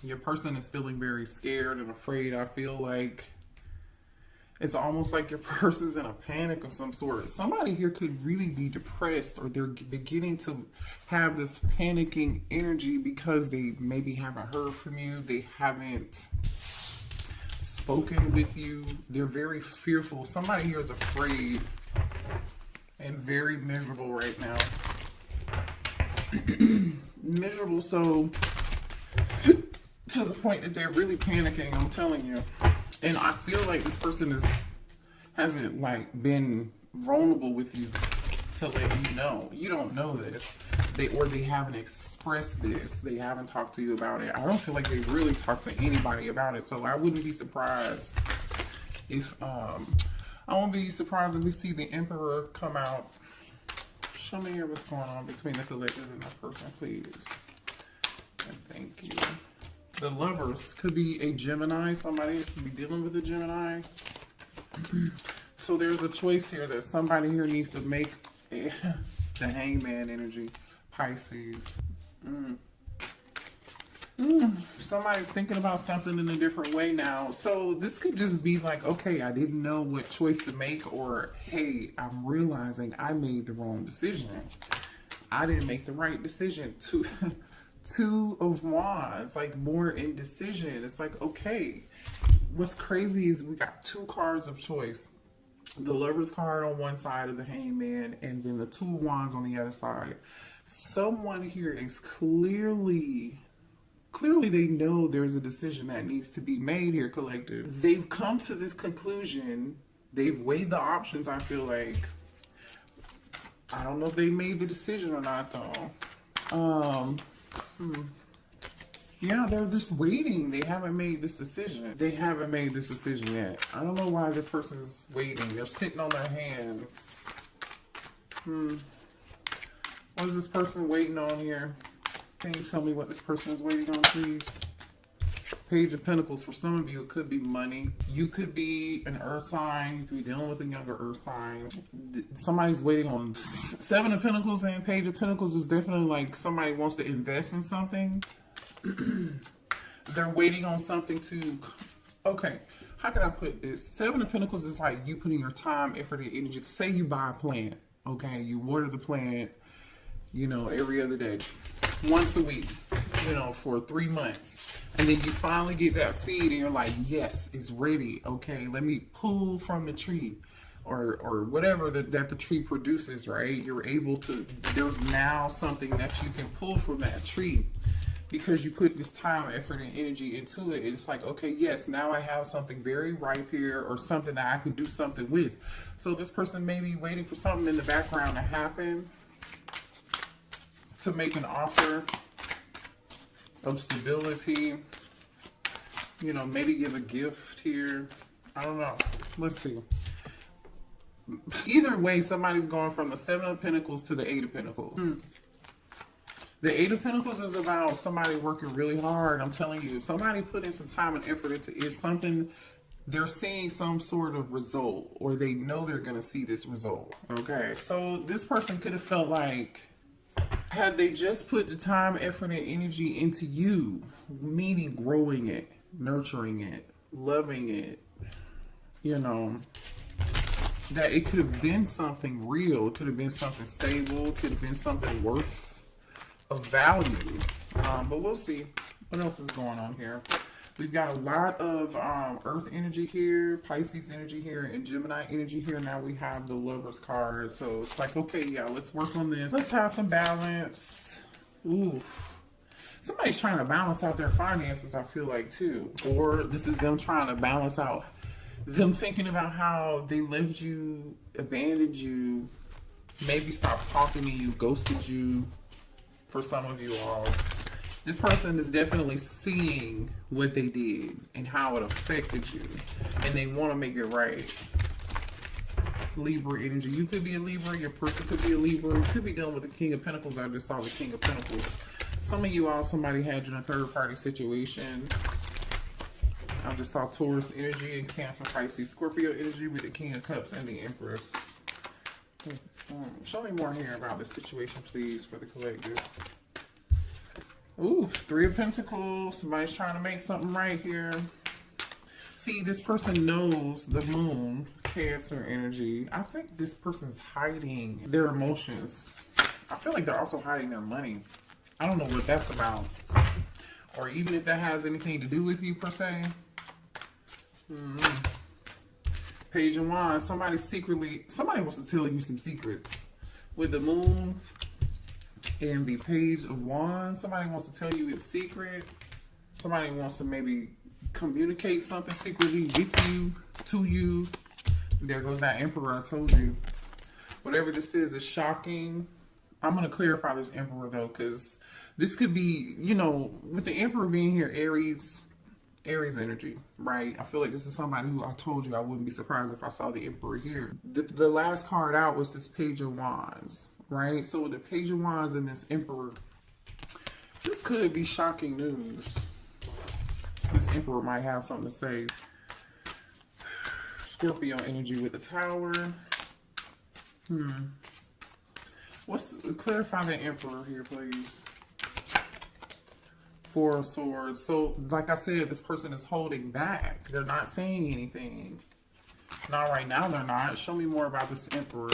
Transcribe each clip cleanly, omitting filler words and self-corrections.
Your person is feeling very scared and afraid. I feel like it's almost like your person's in a panic of some sort. Somebody here could really be depressed, or they're beginning to have this panicking energy because they maybe haven't heard from you. They haven't spoken with you. They're very fearful. Somebody here is afraid and very miserable right now. Miserable, so to the point that they're really panicking, I'm telling you. And I feel like this person hasn't like been vulnerable with you to let you know. You don't know this. They haven't expressed this. They haven't talked to you about it. I don't feel like they really talked to anybody about it. So I wouldn't be surprised if I won't be surprised if we see the Emperor come out. Show me here what's going on between the collective and that person, please. And thank you. The Lovers could be a Gemini. Somebody could be dealing with a Gemini. So there's a choice here that somebody here needs to make. The Hangman energy. Pisces. Somebody's thinking about something in a different way now. So this could just be like, okay, I didn't know what choice to make, or hey, I'm realizing I made the wrong decision. I didn't make the right decision. Two of Wands, like more indecision. It's like, okay, what's crazy is we got two cards of choice. The Lover's card on one side of the Hangman, and then the Two of Wands on the other side. Someone here is clearly they know there's a decision that needs to be made here, collective. They've come to this conclusion. They've weighed the options, I feel like. I don't know if they made the decision or not, though. Yeah, they're just waiting. They haven't made this decision. They haven't made this decision yet. I don't know why this person is waiting. They're sitting on their hands. What is this person waiting on here? Can you tell me what this person is waiting on, please? Page of Pentacles. For some of you, it could be money. You could be an earth sign. You could be dealing with a younger earth sign. Somebody's waiting on Seven of Pentacles, and Page of Pentacles is definitely like somebody wants to invest in something. They're waiting on something to... Okay, how can I put this? Seven of Pentacles is like you putting your time, effort, and energy. Say you buy a plant, okay? You water the plant, you know, every other day. Once a week, you know, for 3 months. And then you finally get that seed and you're like, yes, it's ready. Okay, let me pull from the tree or whatever that the tree produces, right? You're able to, there's now something that you can pull from that tree because you put this time, effort, and energy into it. It's like, okay, yes, now I have something very ripe here, or something that I could do something with. So this person may be waiting for something in the background to happen, to make an offer of stability, you know, maybe give a gift here. I don't know. Let's see. Either way, somebody's going from the Seven of Pentacles to the Eight of Pentacles. The Eight of Pentacles is about somebody working really hard. I'm telling you, somebody putting some time and effort into it. Something, they're seeing some sort of result, or they know they're going to see this result. Okay, so this person could have felt like, had they just put the time, effort, and energy into you, meaning growing it, nurturing it, loving it, you know, that it could have been something real. It could have been something stable. It could have been something worth of value. But we'll see what else is going on here. We've got a lot of Earth energy here, Pisces energy here, and Gemini energy here. Now we have the Lover's card. So it's like, okay, yeah, let's work on this. Let's have some balance. Ooh. Somebody's trying to balance out their finances, I feel like, too. Or this is them trying to balance out, them thinking about how they left you, abandoned you, maybe stopped talking to you, ghosted you, for some of you all. This person is definitely seeing what they did and how it affected you, and they want to make it right. Libra energy. You could be a Libra. Your person could be a Libra. You could be dealing with the King of Pentacles. I just saw the King of Pentacles. Some of you all, somebody had you in a third-party situation. I just saw Taurus energy and Cancer, Pisces, Scorpio energy with the King of Cups and the Empress. Show me more here about this situation, please, for the collective. Ooh, Three of Pentacles. Somebody's trying to make something right here. See, this person knows the moon, Cancer energy. I think this person's hiding their emotions. I feel like they're also hiding their money. I don't know what that's about. Or even if that has anything to do with you, per se. Page of Wands. Somebody wants to tell you some secrets. With the moon and the Page of Wands, somebody wants to tell you a secret. Somebody wants to maybe communicate something secretly with you, to you. There goes that Emperor I told you. Whatever this is shocking. I'm going to clarify this Emperor though, because this could be, you know, with the Emperor being here, Aries energy, right? I feel like this is somebody who I told you I wouldn't be surprised if I saw the Emperor here. The last card out was this Page of Wands, right? So with the Page of Wands and this Emperor, this could be shocking news. This Emperor might have something to say. Scorpio energy with the Tower. Clarify the Emperor here, please. Four of Swords. So, like I said, this person is holding back. They're not saying anything. Not right now, they're not. Show me more about this Emperor.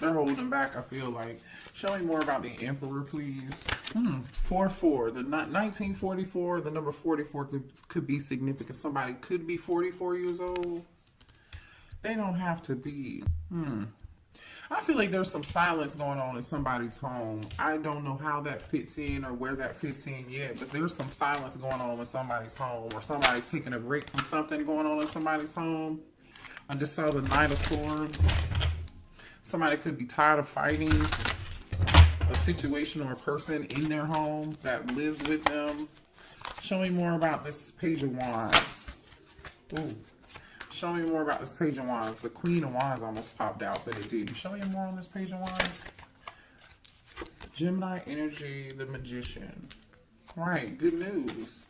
They're holding back, I feel like. Show me more about the Emperor, please. 4-4. The 1944, the number 44 could be significant. Somebody could be 44 years old. They don't have to be. I feel like there's some silence going on in somebody's home. I don't know how that fits in or where that fits in yet, but there's some silence going on in somebody's home, or somebody's taking a break from something going on in somebody's home. I just saw the Knight of Swords. Somebody could be tired of fighting a situation or a person in their home that lives with them. Show me more about this Page of Wands. Ooh. Show me more about this Page of Wands. The Queen of Wands almost popped out, but it didn't. Show me more on this Page of Wands. Gemini energy, the Magician. Right, good news.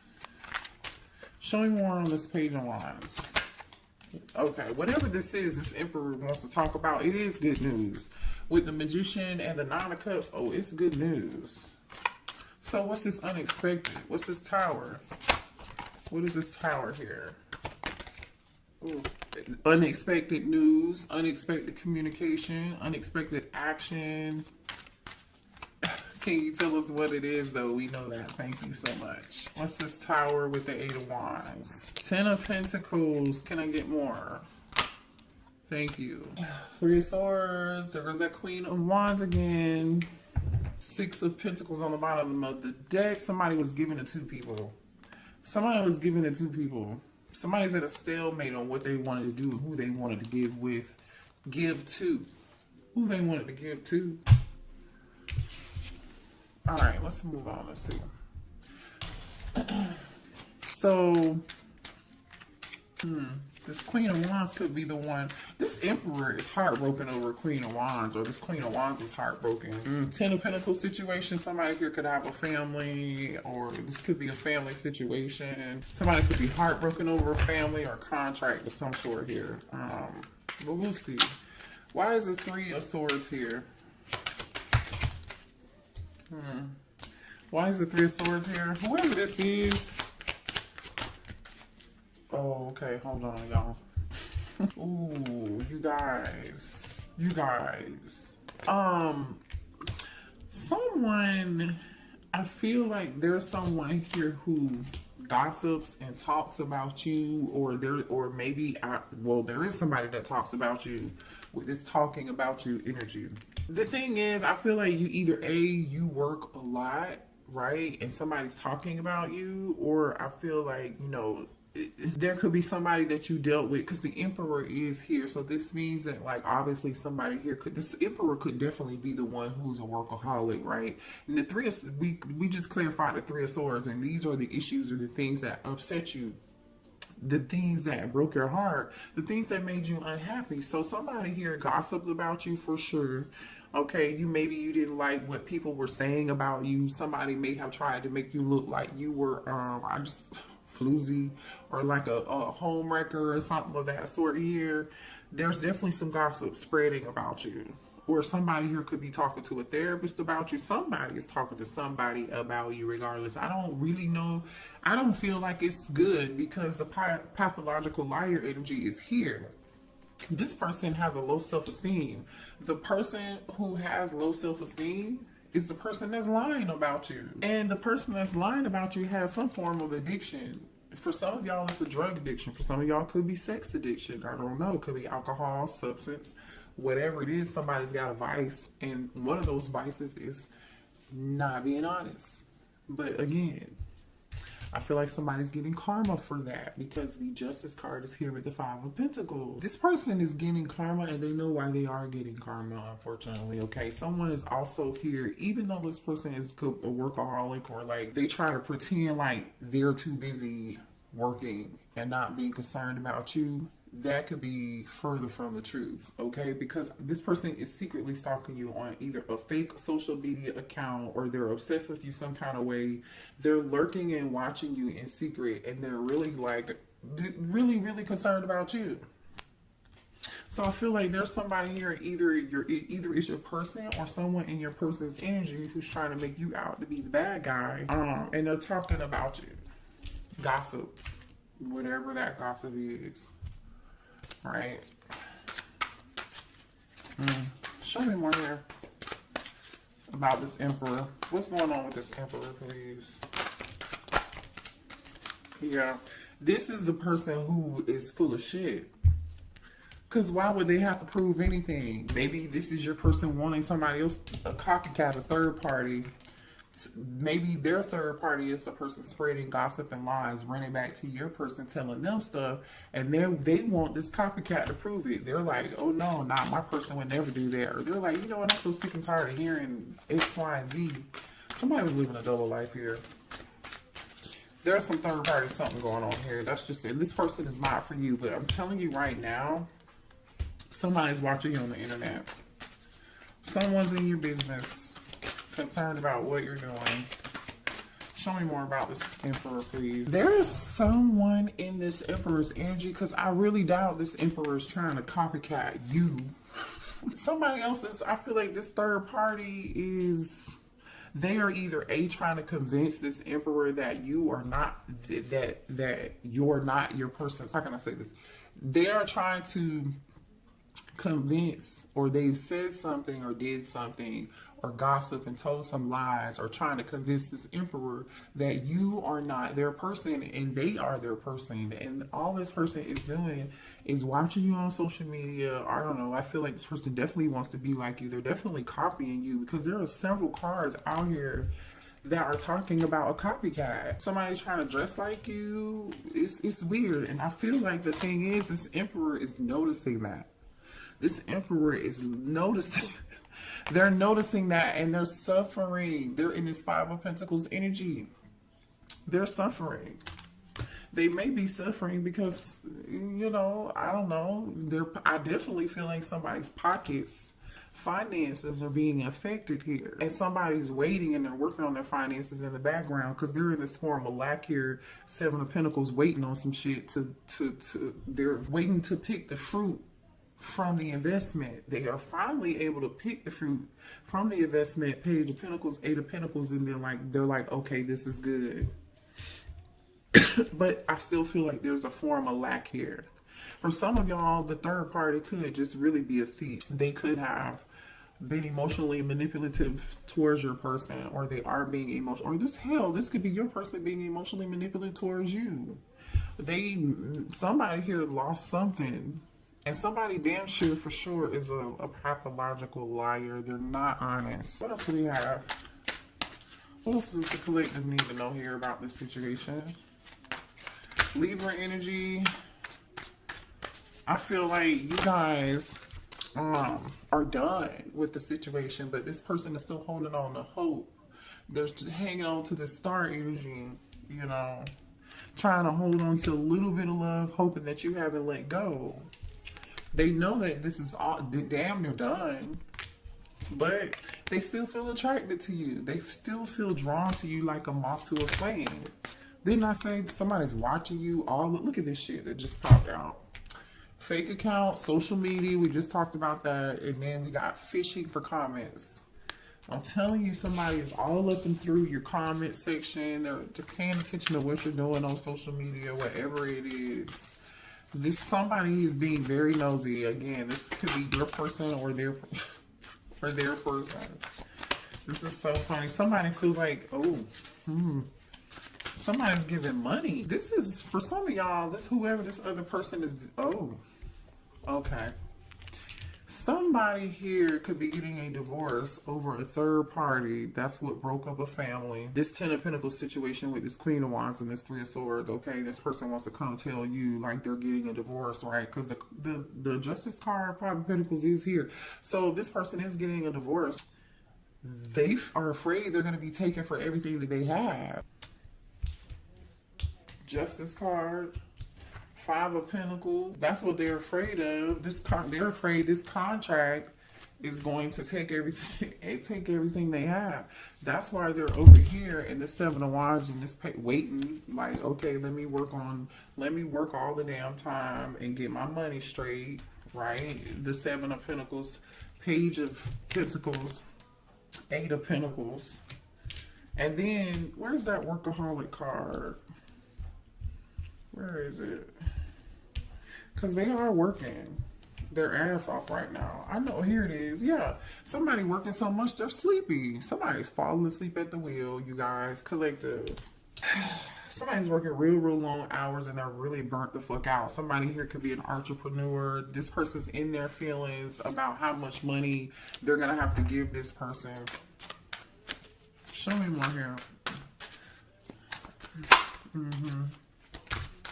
Show me more on this Page of Wands. Okay, whatever this is, this Emperor wants to talk about, it is good news. With the Magician and the Nine of Cups, oh, it's good news. So what's this unexpected? What's this Tower? What is this Tower here? Ooh. Unexpected news, unexpected communication, unexpected action. Can you tell us what it is, though? We know that. Thank you so much. What's this Tower with the Eight of Wands? Ten of Pentacles. Can I get more? Thank you. Three of Swords. There goes that Queen of Wands again. Six of Pentacles on the bottom of the deck. Somebody was giving it to people. Somebody was giving it to people. Somebody's at a stalemate on what they wanted to do and who they wanted to give to. Who they wanted to give to. All right, let's move on. Let's see. So, this Queen of Wands could be the one. This Emperor is heartbroken over Queen of Wands, or this Queen of Wands is heartbroken. Ten of Pentacles situation. Somebody here could have a family, or this could be a family situation. Somebody could be heartbroken over a family or contract of some sort here. But we'll see. Why is the Three of Swords here? Why is the Three of Swords here? Whoever this is. Oh, okay. Hold on, y'all. Ooh, you guys. Someone, I feel like there's someone here who gossips and talks about you, or there is somebody that talks about you with this talking about you energy. The thing is, I feel like you either you work a lot, right, and somebody's talking about you, or I feel like, you know, there could be somebody that you dealt with, because the Emperor is here. So this means that, like, obviously somebody here this Emperor could definitely be the one who's a workaholic, right? And the Three of, we just clarified the Three of Swords, and these are the issues or the things that upset you, the things that broke your heart, the things that made you unhappy. So somebody here gossiped about you for sure. Okay, maybe you didn't like what people were saying about you. Somebody may have tried to make you look like you were floozy, or like a home wrecker or something of that sort here. There's definitely some gossip spreading about you. or somebody here could be talking to a therapist about you. Somebody is talking to somebody about you regardless. I don't really know. I don't feel like it's good because the pathological liar energy is here. This person has a low self-esteem. The person who has low self-esteem is the person that's lying about you. And the person that's lying about you has some form of addiction. For some of y'all, it's a drug addiction. For some of y'all, it could be sex addiction. I don't know. It could be alcohol, substance, whatever it is. Somebody's got a vice. And one of those vices is not being honest. But again, I feel like somebody's getting karma for that because the Justice card is here with the Five of Pentacles. This person is getting karma and they know why they are getting karma, unfortunately, okay? Someone is also here, even though this person is a workaholic or like they try to pretend like they're too busy working and not being concerned about you. That could be further from the truth, okay? Because this person is secretly stalking you on either a fake social media account or they're obsessed with you some kind of way. They're lurking and watching you in secret and they're really like, really concerned about you. So I feel like there's somebody here, either it's your person or someone in your person's energy who's trying to make you out to be the bad guy. And they're talking about you. Gossip. Whatever that gossip is. Right. Show me more here about this Emperor. What's going on with this Emperor, please? Yeah. This is the person who is full of shit. Because why would they have to prove anything? Maybe this is your person wanting somebody else, a copycat, a third party. Maybe their third party is the person spreading gossip and lies, running back to your person, telling them stuff, and they want this copycat to prove it. They're like, oh no, not my person would never do that. Or they're like, you know what, I'm so sick and tired of hearing X, Y, and Z. Somebody was living a double life here. There's some third party something going on here. That's just it. This person is not for you, but I'm telling you right now, somebody's watching you on the internet. Someone's in your business. Concerned about what you're doing. Show me more about this Emperor, please. There is someone in this Emperor's energy because I really doubt this Emperor is trying to copycat you. Somebody else is, I feel like this third party is, they are either trying to convince this Emperor that you are not, that you're not your person. How can I say this? They are trying to convince, or they've said something or did something or gossip and told some lies or trying to convince this Emperor that you are not their person and they are their person. And all this person is doing is watching you on social media. I don't know. I feel like this person definitely wants to be like you. They're definitely copying you because there are several cards out here that are talking about a copycat. Somebody's trying to dress like you. It's weird. And I feel like the thing is, this Emperor is noticing that. This Emperor is noticing. They're noticing that and they're suffering. They're in this Five of Pentacles energy. They're suffering. They may be suffering because, you know, I don't know. I definitely feel like somebody's pockets, finances are being affected here. And somebody's waiting and they're working on their finances in the background because they're in this form of lack here. Seven of Pentacles waiting on some shit they're waiting to pick the fruit from the investment. They are finally able to pick the fruit from the investment. Page of Pentacles, Eight of Pentacles, and they're like, okay, this is good. But I still feel like there's a form of lack here. For some of y'all, the third party could just really be a thief. They could have been emotionally manipulative towards your person, or they are being emotional, or this could be your person being emotionally manipulative towards you. Somebody here lost something. And somebody damn sure for sure is a pathological liar. They're not honest. What else do we have? What else does the collective need to know here about this situation? Libra energy. I feel like you guys are done with the situation, but this person is still holding on to hope. They're hanging on to the star energy, you know, trying to hold on to a little bit of love, hoping that you haven't let go. They know that this is all damn near done, but they still feel attracted to you. They still feel drawn to you like a moth to a flame. Didn't I say somebody's watching you? Look at this shit that just popped out. fake accounts, social media, we just talked about that. And then we got phishing for comments. I'm telling you, somebody is all up and through your comment section. They're paying attention to what you're doing on social media, whatever it is. This somebody is being very nosy. Again, this could be your person or their person. This is so funny. Somebody feels like, somebody's giving money. This is for some of y'all. This whoever this other person is. Oh, okay. Somebody here could be getting a divorce over a third party. That's what broke up a family. This Ten of Pentacles situation with this Queen of Wands and this Three of Swords. Okay, this person wants to come tell you like they're getting a divorce, right? Because the Justice card, Five of Pentacles, is here. So this person is getting a divorce. They are afraid they're going to be taken for everything that they have. Justice card. Five of Pentacles. That's what they're afraid of. They're afraid this contract is going to take everything they have. That's why they're over here in the Seven of Wands and this waiting. Like, okay, let me work all the damn time and get my money straight. Right? The Seven of Pentacles, Page of Pentacles, Eight of Pentacles, and then where's that workaholic card? Where is it? Because they are working their ass off right now. I know, here it is. Yeah, somebody working so much they're sleepy. Somebody's falling asleep at the wheel, you guys. Collective. Somebody's working real long hours and they're really burnt the fuck out. Somebody here could be an entrepreneur. This person's in their feelings about how much money they're going to have to give this person. Show me more here.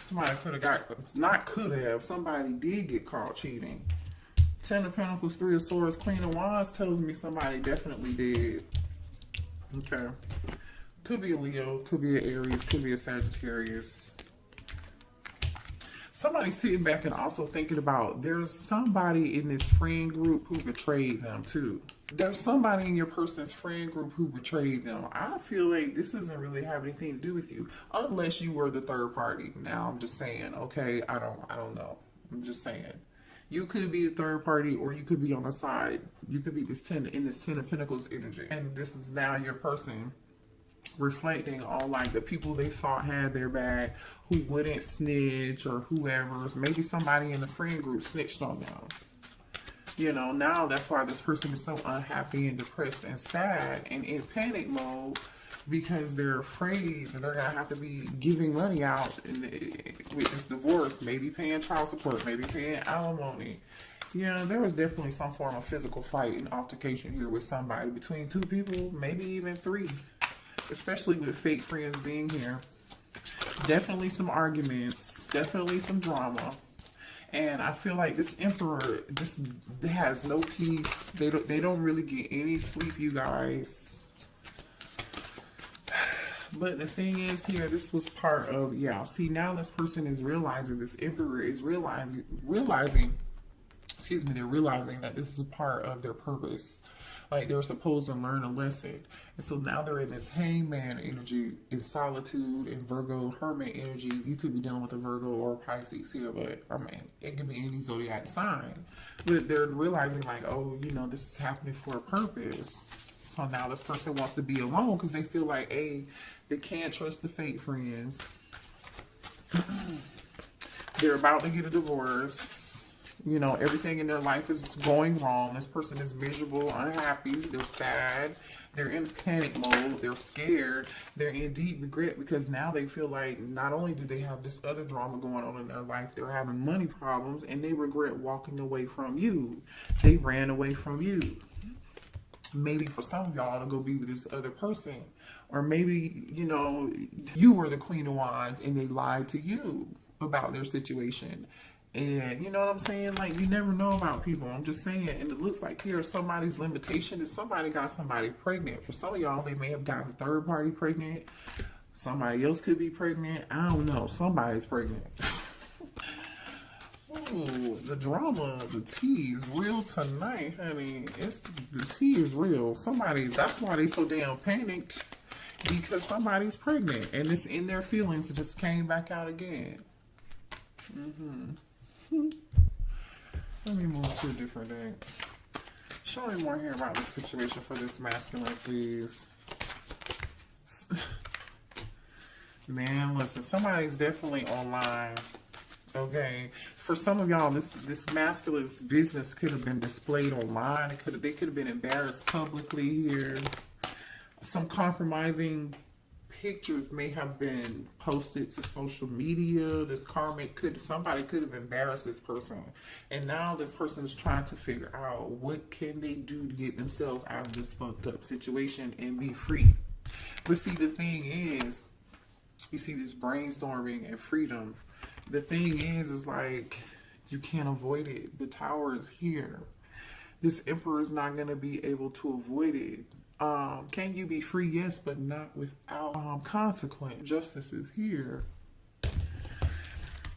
Somebody somebody did get caught cheating. Ten of Pentacles, Three of Swords, Queen of Wands tells me somebody definitely did. Okay. Could be a Leo, could be an Aries, could be a Sagittarius. Somebody's sitting back and also thinking about there's somebody in this friend group who betrayed them too. There's somebody in your person's friend group who betrayed them. I feel like this doesn't really have anything to do with you unless you were the third party. Now I'm just saying, okay, I don't know. I'm just saying. You could be the third party or you could be on the side. You could be this Ten of Pentacles energy. And this is now your person reflecting on like the people they thought had their back, who wouldn't snitch or whoever's. Maybe somebody in the friend group snitched on them. You know, now that's why this person is so unhappy and depressed and sad and in panic mode because they're afraid that they're going to have to be giving money out with this divorce, maybe paying child support, maybe paying alimony. Yeah, there was definitely some form of physical fight and altercation here with somebody between two people, maybe even three, especially with fake friends being here. Definitely some arguments, definitely some drama. And I feel like this Emperor just has no peace. They don't really get any sleep, you guys. But the thing is here, this was part of, yeah, see, now this person is realizing, this Emperor is realizing, they're realizing that this is a part of their purpose. Like they're supposed to learn a lesson. And so now they're in this hangman energy, in solitude, in Virgo, hermit energy. You could be dealing with a Virgo or a Pisces here, but I mean, it could be any zodiac sign. But they're realizing like, oh, you know, this is happening for a purpose. So now this person wants to be alone because they feel like, hey, they can't trust the fake friends. They're about to get a divorce. You know, everything in their life is going wrong. This person is miserable, unhappy, they're sad, they're in panic mode, they're scared, they're in deep regret because now they feel like not only do they have this other drama going on in their life, they're having money problems and they regret walking away from you. They ran away from you. Maybe for some of y'all to go be with this other person. Or maybe, you know, you were the Queen of Wands and they lied to you about their situation. And you know what I'm saying? Like, you never know about people. I'm just saying. And it looks like here somebody's limitation is somebody got somebody pregnant. For some of y'all, they may have gotten a third party pregnant. Somebody else could be pregnant. I don't know. Somebody's pregnant. Ooh, the drama, the tea is real tonight, honey. The tea is real. That's why they so damn panicked. Because somebody's pregnant. And it's in their feelings. It just came back out again. Let me move to a different deck. Show me more here about the situation for this masculine, please. Man, listen, somebody's definitely online. Okay, for some of y'all, this masculine's business could have been displayed online. They could have been embarrassed publicly here. Some compromising pictures may have been posted to social media. Somebody could have embarrassed this person, and now this person is trying to figure out what can they do to get themselves out of this fucked up situation and be free. But see, the thing is, you see this brainstorming and freedom. The thing is like, you can't avoid it. The Tower is here. This Emperor is not going to be able to avoid it. Can you be free? Yes, but not without consequence. Justice is here.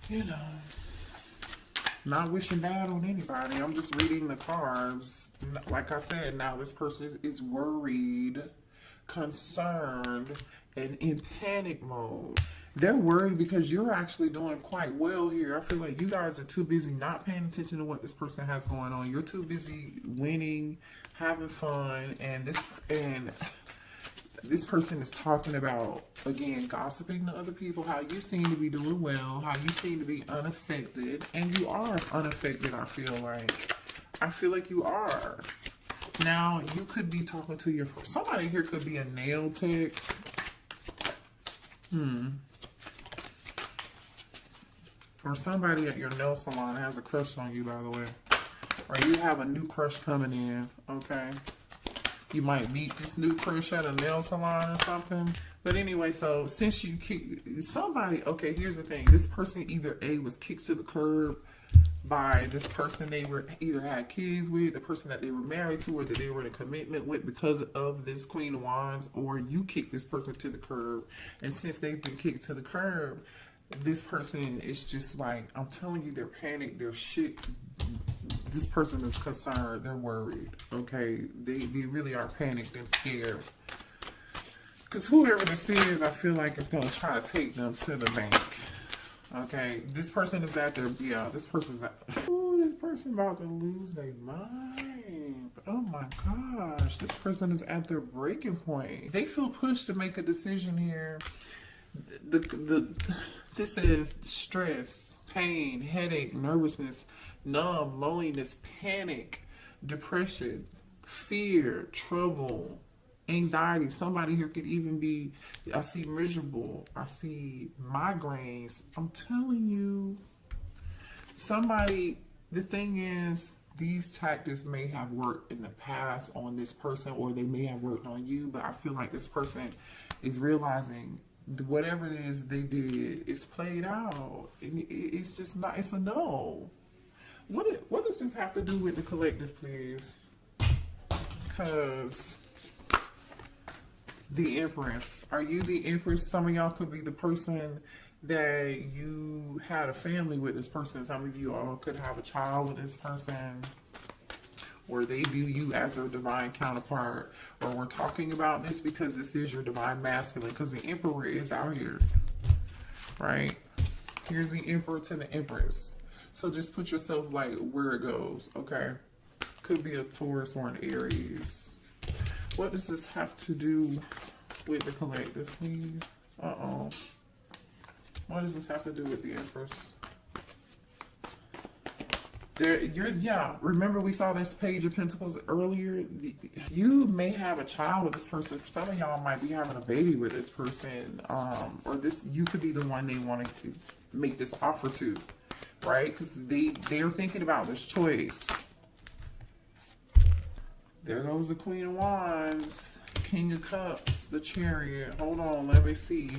You know, not wishing bad on anybody. I'm just reading the cards. Like I said, now this person is worried, concerned, and in panic mode. They're worried because you're actually doing quite well here. I feel like you guys are too busy not paying attention to what this person has going on. You're too busy winning, having fun, and this person is talking about, again, gossiping to other people, how you seem to be doing well, how you seem to be unaffected, and you are unaffected, I feel like. I feel like you are. Now, you could be talking to somebody here could be a nail tech. Or somebody at your nail salon has a crush on you, by the way. Or you have a new crush coming in, okay? You might meet this new crush at a nail salon or something. But anyway, so since you kicked somebody, okay, here's the thing. This person either A, was kicked to the curb by this person they were either had kids with, the person that they were married to, or that they were in a commitment with because of this Queen of Wands, or you kicked this person to the curb. And since they've been kicked to the curb, this person is just like, I'm telling you, they're panicked, they're shit. This person is concerned, they're worried, okay? They really are panicked and scared. Because whoever this is, I feel like is going to try to take them to the bank. Okay, this person is at their, this person's at, ooh, this person about to lose their mind. Oh my gosh, this person is at their breaking point. They feel pushed to make a decision here. This is stress, pain, headache, nervousness, numb, loneliness, panic, depression, fear, trouble, anxiety. Somebody here could even be, I see miserable, I see migraines. I'm telling you, somebody, the thing is, these tactics may have worked in the past on this person, or they may have worked on you, but I feel like this person is realizing whatever it is they did is played out. It's just not, it's a no. What does this have to do with the collective, please? Because the Empress. Are you the Empress? Some of y'all could be the person that you had a family with this person. Some of you all could have a child with this person, or they view you as their divine counterpart, or we're talking about this because this is your divine masculine, because the Emperor is out here, right? Here's the Emperor to the Empress. So just put yourself like where it goes, okay? Could be a Taurus or an Aries. What does this have to do with the collective, please? Uh-oh. What does this have to do with the Empress? Remember we saw this Page of Pentacles earlier? You may have a child with this person. Some of y'all might be having a baby with this person. Or you could be the one they want to make this offer to, right? Because they're thinking about this choice. There goes the Queen of Wands, King of Cups, the Chariot. Hold on, let me see.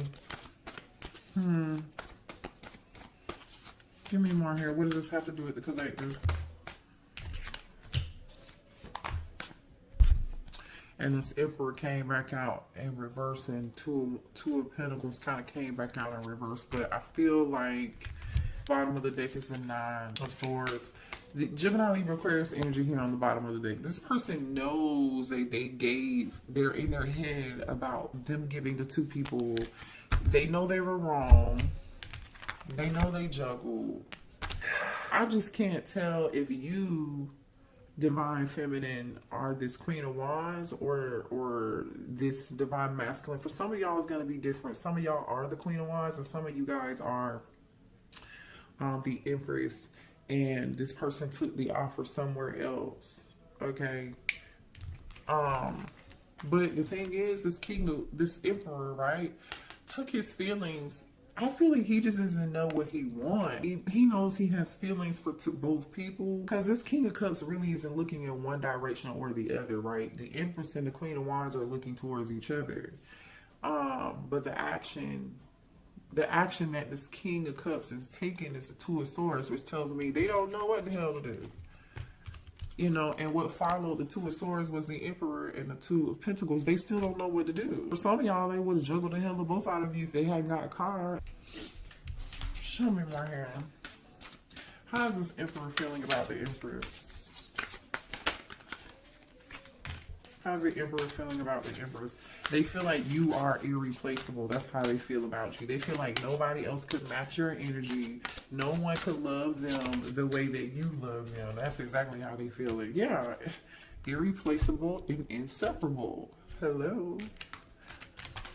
Give me more here. What does this have to do with the collective? And this Emperor came back out in reverse, and two of Pentacles kind of came back out in reverse. But I feel like bottom of the deck is the Nine of Swords. The Gemini, Libra, Aquarius energy here on the bottom of the deck. This person knows they're in their head about them giving to two people. They know they were wrong. They know they juggled. I just can't tell if you, divine feminine, are this Queen of Wands or this divine masculine. For some of y'all, it's gonna be different. Some of y'all are the Queen of Wands, and some of you guys are the Empress, and this person took the offer somewhere else. Okay. But the thing is, this Emperor, right, took his feelings. I feel like he just doesn't know what he wants. He knows he has feelings for both people, because this King of Cups really isn't looking in one direction or the other, right? The Empress and the Queen of Wands are looking towards each other. But the action that this King of Cups is taking is the Two of Swords, which tells me they don't know what the hell to do. You know, and what followed the Two of Swords was the Emperor and the Two of Pentacles. They still don't know what to do. For some of y'all, they would have juggled the hell of both out of you if they hadn't got a card. Show me more here. How's this Emperor feeling about the Empress? How's the Emperor feeling about the Empress? They feel like you are irreplaceable. That's how they feel about you. They feel like nobody else could match your energy. No one could love them the way that you love them. That's exactly how they feel it. Yeah, irreplaceable and inseparable. Hello.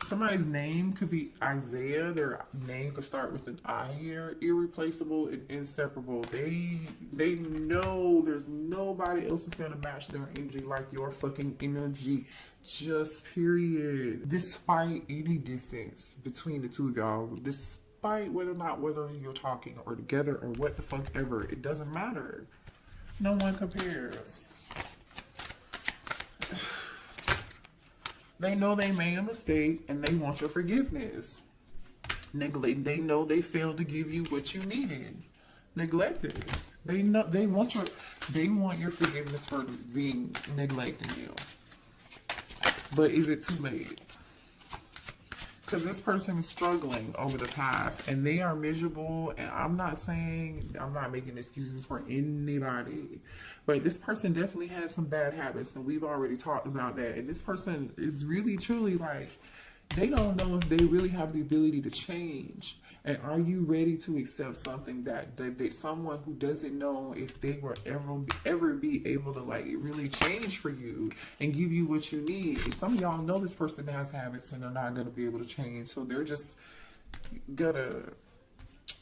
Somebody's name could be Isaiah. Their name could start with an I here. Irreplaceable and inseparable. They know there's nobody else that's gonna match their energy like your fucking energy. Just period. Despite any distance between the two of y'all, despite whether you're talking or together or what the fuck ever, it doesn't matter. No one compares. They know they made a mistake and they want your forgiveness. They know they failed to give you what you needed. Neglected. They want your forgiveness for being neglecting you. But is it too late? Because this person is struggling over the past and they are miserable. And I'm not making excuses for anybody. But this person definitely has some bad habits. And we've already talked about that. And this person is really, truly like, they don't know if they really have the ability to change. And are you ready to accept something that someone who doesn't know if they will ever be able to like really change for you and give you what you need? And some of y'all know this person has habits and they're not going to be able to change. So they're just gonna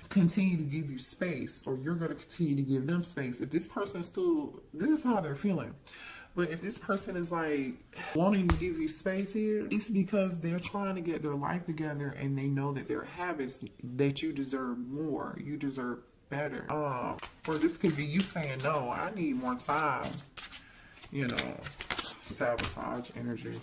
continue to give you space, or you're going to continue to give them space. If this person this is how they're feeling. But if this person is like wanting to give you space here, it's because they're trying to get their life together and they know that their habits, that you deserve more. You deserve better. Or this could be you saying, no, I need more time. You know, sabotage energy.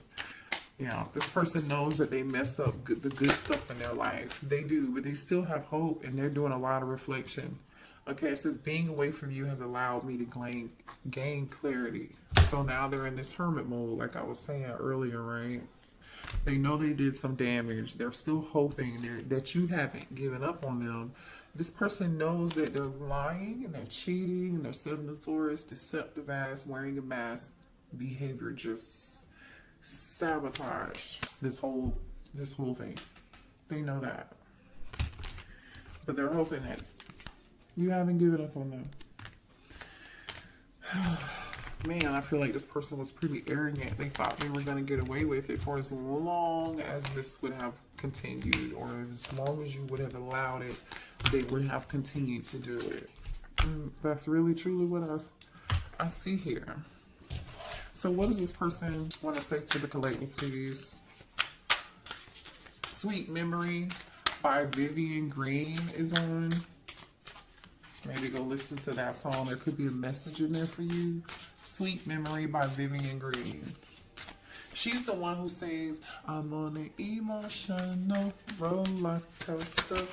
Yeah, this person knows that they messed up the good stuff in their life. They do, but they still have hope and they're doing a lot of reflection. Okay, it says being away from you has allowed me to gain clarity. So now they're in this hermit mode, like I was saying earlier, right? They know they did some damage. They're still hoping that you haven't given up on them. This person knows that they're lying and they're cheating and they're Seven of Swords, deceptive ass, wearing a mask behavior, just sabotage this whole thing. They know that. But they're hoping that you haven't given up on them. Man, I feel like this person was pretty arrogant. They thought they were going to get away with it for as long as this would have continued, or as long as you would have allowed it, they would have continued to do it. And that's really truly what I see here. So what does this person want to say to the collective, please? Sweet Memory by Vivian Green is on. Maybe go listen to that song. There could be a message in there for you. Sweet Memory by Vivian Green. She's the one who sings, I'm on an emotional roller coaster.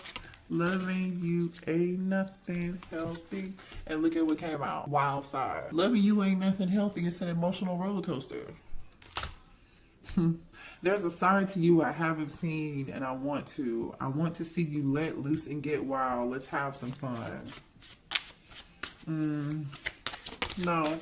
Loving you ain't nothing healthy. And look at what came out. Wild Side. Loving you ain't nothing healthy. It's an emotional roller coaster. There's a side to you I haven't seen and I want to. I want to see you let loose and get wild. Let's have some fun. No.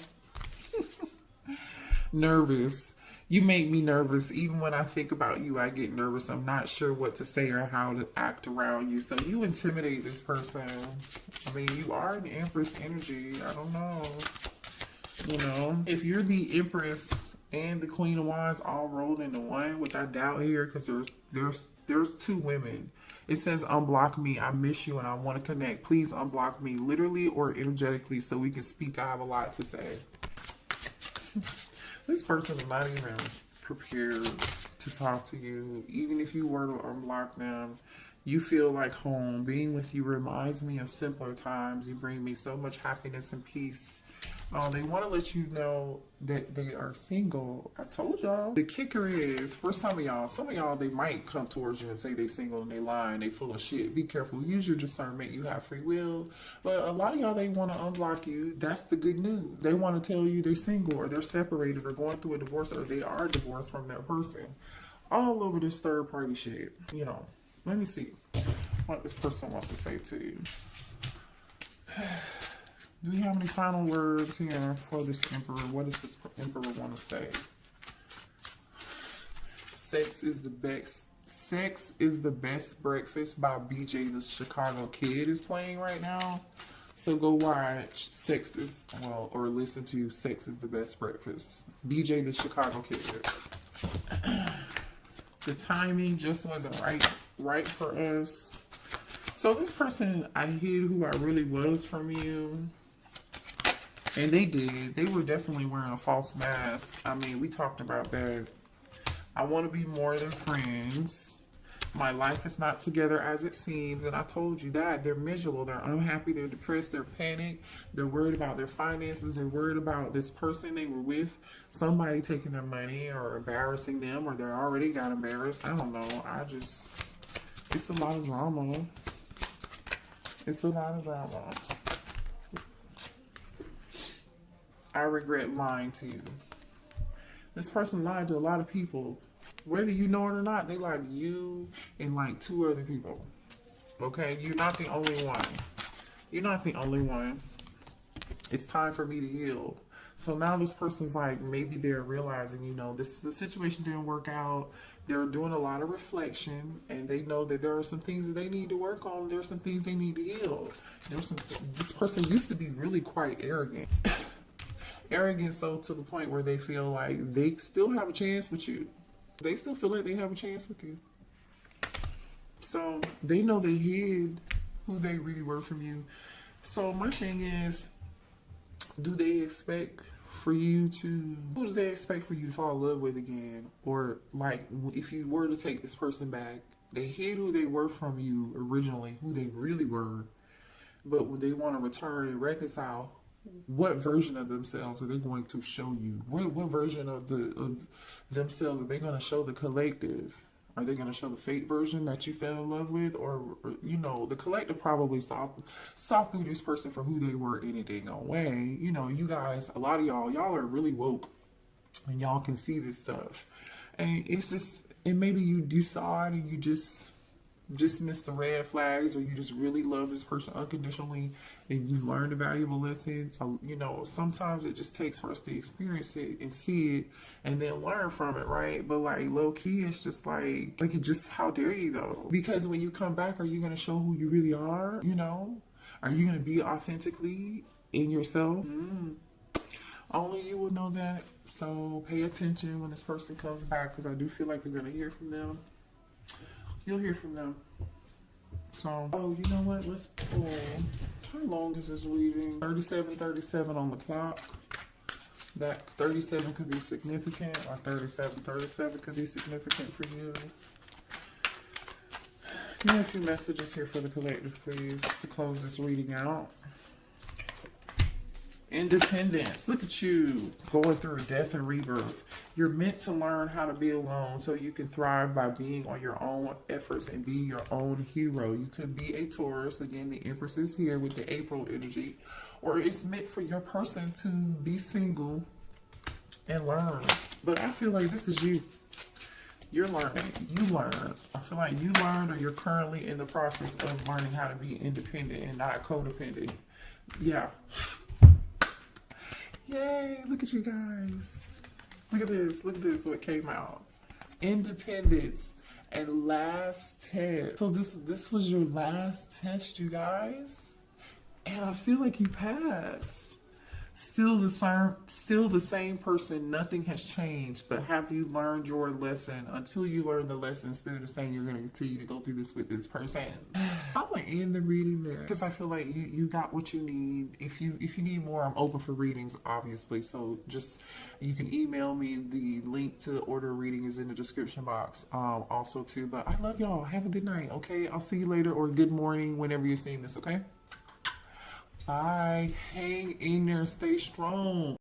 Nervous. You make me nervous. Even when I think about you, I get nervous. I'm not sure what to say or how to act around you. So you intimidate this person. I mean, you are an Empress energy. I don't know. You know, if you're the Empress and the Queen of Wands all rolled into one, which I doubt here, because there's two women. It says unblock me. I miss you and I want to connect. Please unblock me, literally or energetically, so we can speak. I have a lot to say. This person is not even prepared to talk to you. Even if you were to unblock them, you feel like home. Being with you reminds me of simpler times. You bring me so much happiness and peace. They want to let you know that they are single. I told y'all. The kicker is, for some of y'all, they might come towards you and say they single and they lying, they full of shit. Be careful. Use your discernment. You have free will. But a lot of y'all, they want to unblock you. That's the good news. They want to tell you they're single or they're separated or going through a divorce or they are divorced from that person. All over this third party shit. You know, let me see what this person wants to say to you. Do we have any final words here for this Emperor? What does this Emperor want to say? Sex is the best breakfast by BJ the Chicago Kid is playing right now. So go watch or listen to Sex is the Best Breakfast. BJ the Chicago Kid. The timing just wasn't right for us. So this person, I hid who I really was from you. And they did. They were definitely wearing a false mask. I mean, we talked about that. I want to be more than friends. My life is not together as it seems. And I told you that. They're miserable. They're unhappy. They're depressed. They're panicked. They're worried about their finances. They're worried about this person they were with. Somebody taking their money or embarrassing them. Or they already got embarrassed. I don't know. It's a lot of drama. It's a lot of drama. I regret lying to you. This person lied to a lot of people. Whether you know it or not, they lied to you and like 2 other people. Okay? You're not the only one. You're not the only one. It's time for me to heal. So now this person's like, maybe they're realizing, you know, the situation didn't work out. They're doing a lot of reflection, and they know that there are some things that they need to work on. There's some things they need to heal. This person used to be really quite arrogant. Arrogant so to the point where they feel like they still have a chance with you. They still feel like they have a chance with you. So they know they hid who they really were from you. So my thing is, who do they expect for you to fall in love with again? Or like, if you were to take this person back, they hid who they were from you originally, who they really were. But when they want to return and reconcile, what version of themselves are they going to show you? What version of themselves are they going to show the collective? Are they going to show the fake version that you fell in love with? Or you know, the collective probably saw through this person for who they were any dang way. You know, you guys, a lot of y'all are really woke. And y'all can see this stuff. And it's just, and maybe you saw it and you just missed the red flags, or you just really love this person unconditionally and you learned a valuable lesson. You know, sometimes it just takes for us to experience it and see it and then learn from it, right? But like low key, it's just like it just, how dare you though? Because when you come back, are you going to show who you really are? You know, are you going to be authentically in yourself? Only you will know that. So pay attention when this person comes back, because I do feel like you're going to hear from them. You'll hear from them. So, oh, you know what? Let's pull. How long is this reading? 37 on the clock. That 37 could be significant, or 37 could be significant for you. Give me a few messages here for the collective, please, to close this reading out. Independence. Look at you going through death and rebirth. You're meant to learn how to be alone so you can thrive by being on your own efforts and be your own hero. You could be a Taurus. Again, the Empress is here with the April energy. Or it's meant for your person to be single and learn. But I feel like this is you. You're learning. You learn. I feel like you learned, or you're currently in the process of learning how to be independent and not codependent. Yeah. Yay, look at you guys. Look at this. Look at this. What came out? Independence and last test. So this was your last test, you guys, and I feel like you passed. Still the same person. Nothing has changed. But have you learned your lesson? Until you learn the lesson, Spirit is saying you're going to continue to go through this with this person. I'm going to end the reading there because I feel like you got what you need. If you need more, I'm open for readings, obviously. So just, you can email me. The link to order a reading is in the description box also too. But I love y'all. Have a good night, okay? I'll see you later, or good morning whenever you're seeing this, okay? Bye. Hang in there. Stay strong.